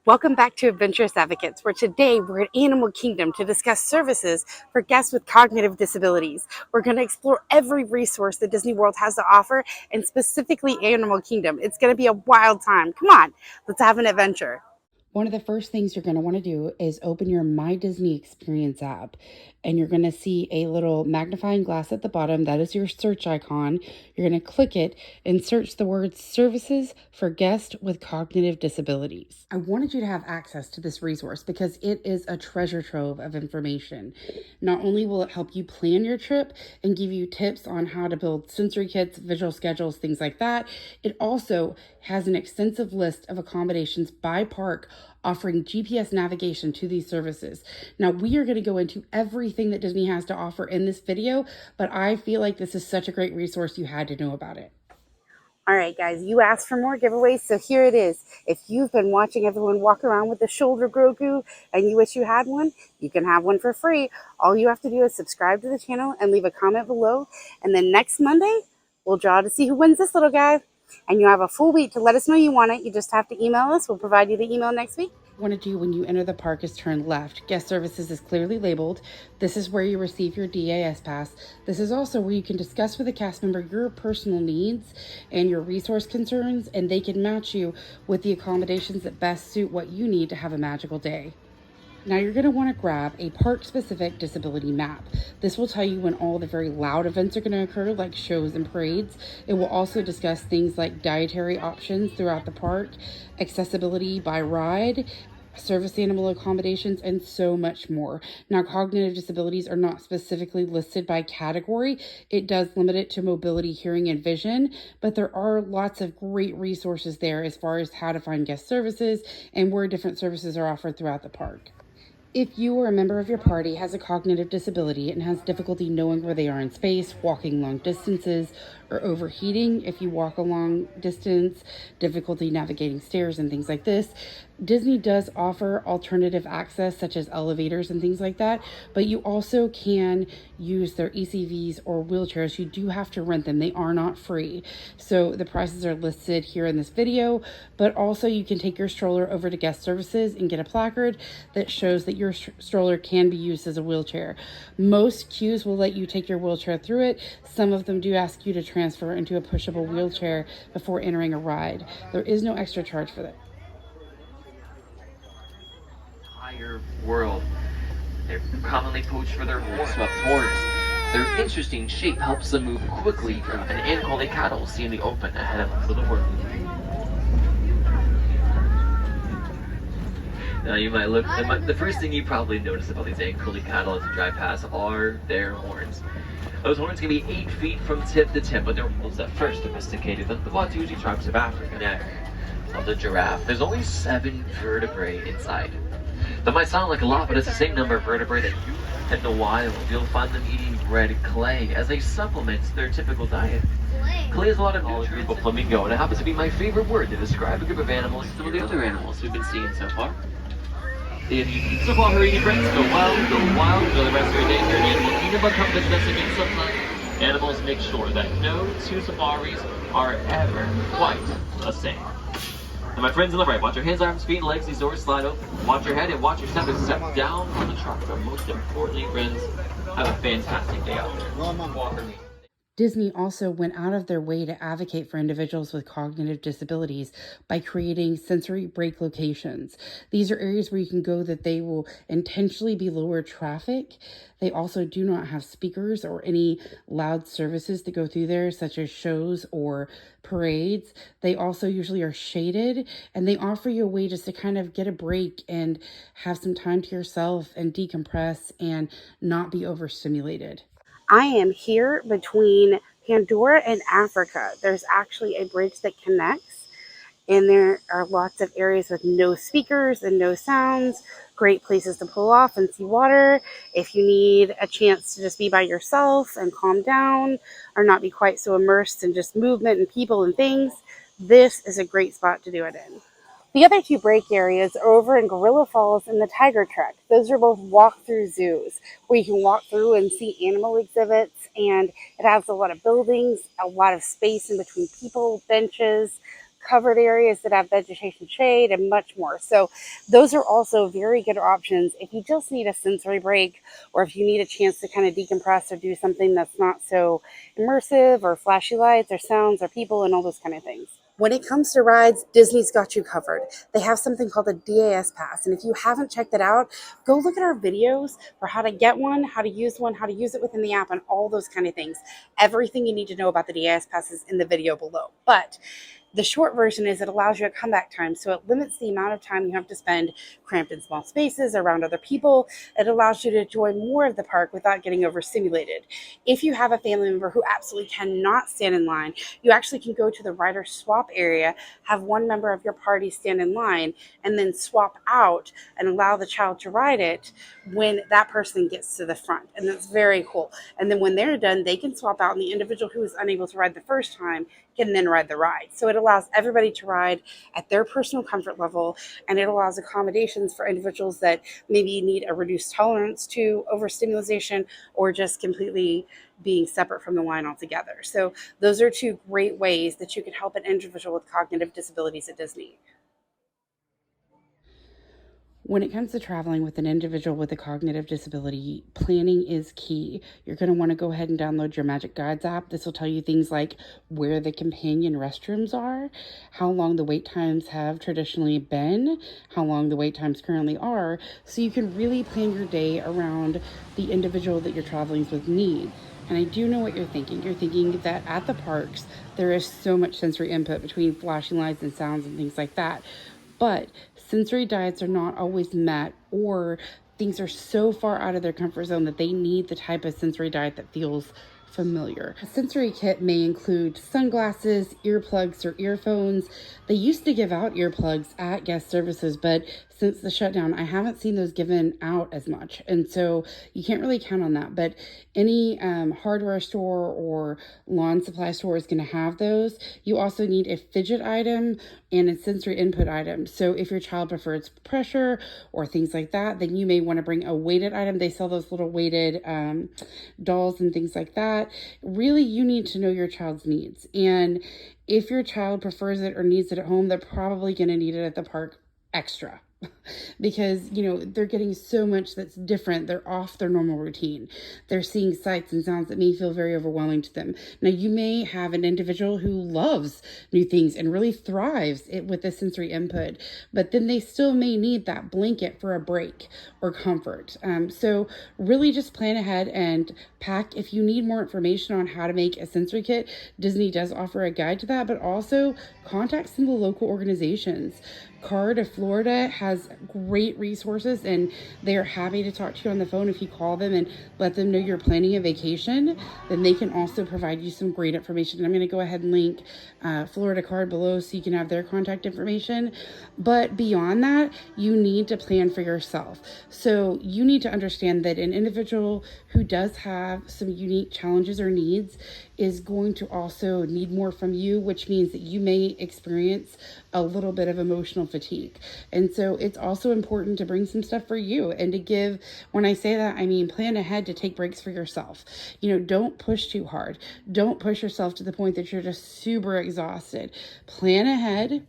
Welcome back to Adventurous Advocates, where today we're at Animal Kingdom to discuss services for guests with cognitive disabilities. We're going to explore every resource that Disney World has to offer, and specifically Animal Kingdom. It's going to be a wild time. Come on, let's have an adventure. One of the first things you're going to want to do is open your My Disney Experience app, and you're going to see a little magnifying glass at the bottom. That is your search icon. You're going to click it and search the word services for guests with cognitive disabilities. I wanted you to have access to this resource because it is a treasure trove of information. Not only will it help you plan your trip and give you tips on how to build sensory kits, visual schedules, things like that, it also has an extensive list of accommodations by park offering GPS navigation to these services. Now, we are going to go into everything that Disney has to offer in this video, but I feel like this is such a great resource, you had to know about it. All right, guys, you asked for more giveaways, so here it is. If you've been watching everyone walk around with the shoulder Grogu and you wish you had one, you can have one for free. All you have to do is subscribe to the channel and leave a comment below. And then next Monday, we'll draw to see who wins this little guy. And you have a full week to let us know you want it. You just have to email us. We'll provide you the email next week. Want to do when you enter the park is turn left. Guest services is clearly labeled. This is where you receive your DAS pass. This is also where you can discuss with a cast member your personal needs and your resource concerns, and they can match you with the accommodations that best suit what you need to have a magical day. Now you're going to want to grab a park-specific disability map. This will tell you when all the very loud events are going to occur, like shows and parades. It will also discuss things like dietary options throughout the park, accessibility by ride, service animal accommodations, and so much more. Now, cognitive disabilities are not specifically listed by category. It does limit it to mobility, hearing, and vision, but there are lots of great resources there as far as how to find guest services and where different services are offered throughout the park. If you or a member of your party has a cognitive disability and has difficulty knowing where they are in space, walking long distances, or overheating if you walk a long distance, difficulty navigating stairs and things like this, Disney does offer alternative access such as elevators and things like that, but you also can use their ECVs or wheelchairs. You do have to rent them. They are not free. So the prices are listed here in this video, but also you can take your stroller over to guest services and get a placard that shows that your stroller can be used as a wheelchair. Most queues will let you take your wheelchair through it. Some of them do ask you to transfer into a pushable wheelchair before entering a ride. There is no extra charge for that. World. They're commonly poached for their horn-swept horns. Their interesting shape helps them move quickly from an animal they cattle see in the open ahead of them for the world. Now you might look, the first thing you probably notice about these Ankoli cattle as you drive past are their horns. Those horns can be 8 feet from tip to tip, but they're almost at first domesticated than the Watusi tribes of Africa. Neck of the giraffe. There's only 7 vertebrae inside. That might sound like a lot, but it's the same number of vertebrae that you in the wild. You'll find them eating red clay as a supplement to their typical diet. Clay has a lot of nutrients. Flamingo, and it happens to be my favorite word to describe a group of animals. Some of the other animals we've been seeing so far. So far, hurry, friends, go wild, enjoy the rest of your day here in Animal Kingdom, but come visit us again sometime. Animals make sure that no 2 safaris are ever quite the same. And my friends on the right, watch your hands, arms, feet, and legs, these doors slide open. Watch your head and watch your step as you step down on the truck. But most importantly, friends, have a fantastic day out there. Disney also went out of their way to advocate for individuals with cognitive disabilities by creating sensory break locations. These are areas where you can go that they will intentionally be lower traffic. They also do not have speakers or any loud services that go through there, such as shows or parades. They also usually are shaded, and they offer you a way just to kind of get a break and have some time to yourself and decompress and not be overstimulated. I am here between Pandora and Africa. There's actually a bridge that connects, and there are lots of areas with no speakers and no sounds. Great places to pull off and see water. If you need a chance to just be by yourself and calm down or not be quite so immersed in just movement and people and things, this is a great spot to do it in. The other 2 break areas are over in Gorilla Falls and the Tiger Trek. Those are both walk-through zoos where you can walk through and see animal exhibits, and it has a lot of buildings, a lot of space in between people, benches, covered areas that have vegetation shade, and much more. So those are also very good options if you just need a sensory break, or if you need a chance to kind of decompress or do something that's not so immersive, or flashy lights or sounds or people and all those kind of things. When it comes to rides, Disney's got you covered. They have something called a DAS pass. And if you haven't checked it out, go look at our videos for how to get one, how to use one, how to use it within the app, and all those kind of things. Everything you need to know about the DAS pass is in the video below. But the short version is it allows you a comeback time. So it limits the amount of time you have to spend cramped in small spaces around other people. It allows you to enjoy more of the park without getting overstimulated. If you have a family member who absolutely cannot stand in line, you actually can go to the rider swap area, have one member of your party stand in line, and then swap out and allow the child to ride it when that person gets to the front. And that's very cool. And then when they're done, they can swap out, and the individual who was unable to ride the first time can then ride the ride. So it allows everybody to ride at their personal comfort level, and it allows accommodations for individuals that maybe need a reduced tolerance to overstimulation, or just completely being separate from the line altogether. So those are two great ways that you can help an individual with cognitive disabilities at Disney. When it comes to traveling with an individual with a cognitive disability, planning is key. You're going to want to go ahead and download your Magic Guides app. This will tell you things like where the companion restrooms are, how long the wait times have traditionally been, how long the wait times currently are, so you can really plan your day around the individual that you're traveling with needs. And I do know what you're thinking. You're thinking that at the parks, there is so much sensory input between flashing lights and sounds and things like that. But sensory diets are not always met, or things are so far out of their comfort zone that they need the type of sensory diet that feels familiar. A sensory kit may include sunglasses, earplugs, or earphones. They used to give out earplugs at guest services, but since the shutdown, I haven't seen those given out as much. And so you can't really count on that. But any hardware store or lawn supply store is going to have those. You also need a fidget item and a sensory input item. So if your child prefers pressure or things like that, then you may want to bring a weighted item. They sell those little weighted dolls and things like that. Really, you need to know your child's needs. And if your child prefers it or needs it at home, they're probably going to need it at the park extra. Because, they're getting so much that's different. They're off their normal routine. They're seeing sights and sounds that may feel very overwhelming to them. Now, you may have an individual who loves new things and really thrives with the sensory input, but then they still may need that blanket for a break or comfort. So really just plan ahead and pack. If you need more information on how to make a sensory kit, Disney does offer a guide to that, but also contact some of the local organizations. Card of Florida has great resources, and they are happy to talk to you on the phone. If you call them and let them know you're planning a vacation, then they can also provide you some great information. And I'm going to go ahead and link Florida Card below so you can have their contact information. But beyond that, you need to plan for yourself. So you need to understand that an individual who does have some unique challenges or needs is going to also need more from you, which means that you may experience a little bit of emotional fatigue. And so it's also important to bring some stuff for you and to give, when I say that, I mean plan ahead to take breaks for yourself. Don't push too hard. Don't push yourself to the point that you're just super exhausted. Plan ahead.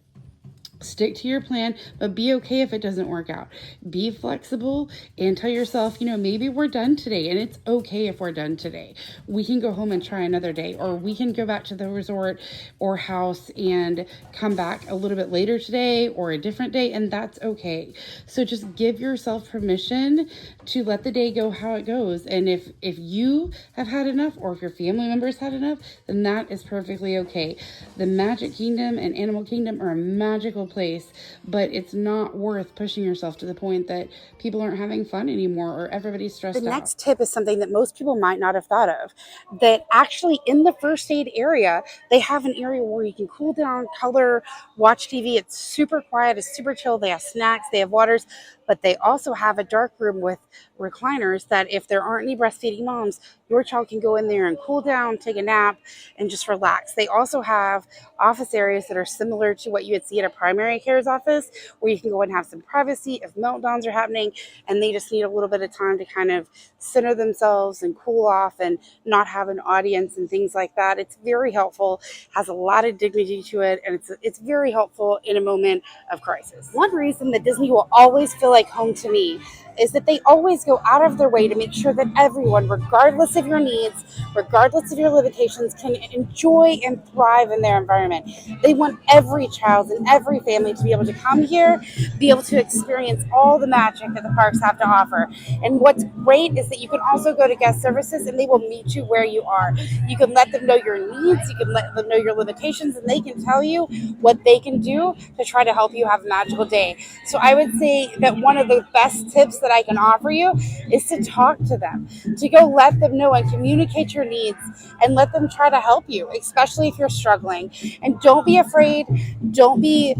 Stick to your plan, but be okay if it doesn't work out. Be flexible and tell yourself, maybe we're done today, and it's okay if we're done today. We can go home and try another day, or we can go back to the resort or house and come back a little bit later today or a different day, and that's okay. So just give yourself permission to let the day go how it goes. And if you have had enough, or if your family members had enough, then that is perfectly okay. The Magic Kingdom and Animal Kingdom are a magical place, but it's not worth pushing yourself to the point that people aren't having fun anymore or everybody's stressed out. The next tip is something that most people might not have thought of, that actually in the first aid area, they have an area where you can cool down, color, watch TV. It's super quiet, it's super chill. They have snacks, they have waters, but they also have a dark room with recliners that if there aren't any breastfeeding moms, your child can go in there and cool down, take a nap, and just relax. They also have office areas that are similar to what you would see at a primary primary care's office, where you can go and have some privacy if meltdowns are happening and they just need a little bit of time to kind of center themselves and cool off and not have an audience and things like that. It's very helpful, has a lot of dignity to it, and it's very helpful in a moment of crisis. One reason that Disney will always feel like home to me is that they always go out of their way to make sure that everyone, regardless of your needs, regardless of your limitations, can enjoy and thrive in their environment. They want every child and every family to be able to come here, be able to experience all the magic that the parks have to offer. And what's great is that you can also go to guest services and they will meet you where you are. You can let them know your needs, you can let them know your limitations, and they can tell you what they can do to try to help you have a magical day. So I would say that one of the best tips that I can offer you is to talk to them, to go let them know and communicate your needs and let them try to help you, especially if you're struggling. And don't be afraid. Don't be,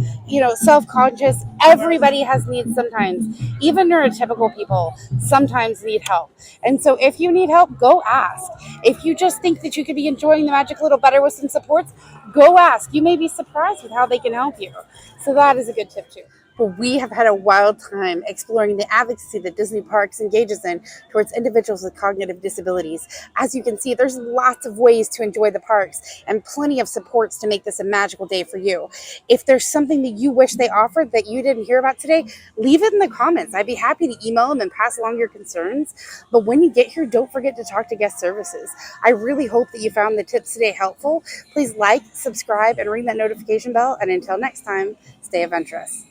self-conscious. Everybody has needs sometimes. Even neurotypical people sometimes need help. And so if you need help, go ask. If you just think that you could be enjoying the magic a little better with some supports, go ask. You may be surprised with how they can help you. So that is a good tip too. Well, we have had a wild time exploring the advocacy that Disney Parks engages in towards individuals with cognitive disabilities. As you can see, there's lots of ways to enjoy the parks and plenty of supports to make this a magical day for you. If there's something that you wish they offered that you didn't hear about today, leave it in the comments. I'd be happy to email them and pass along your concerns. But when you get here, don't forget to talk to guest services. I really hope that you found the tips today helpful. Please like, subscribe, and ring that notification bell. And until next time, stay adventurous.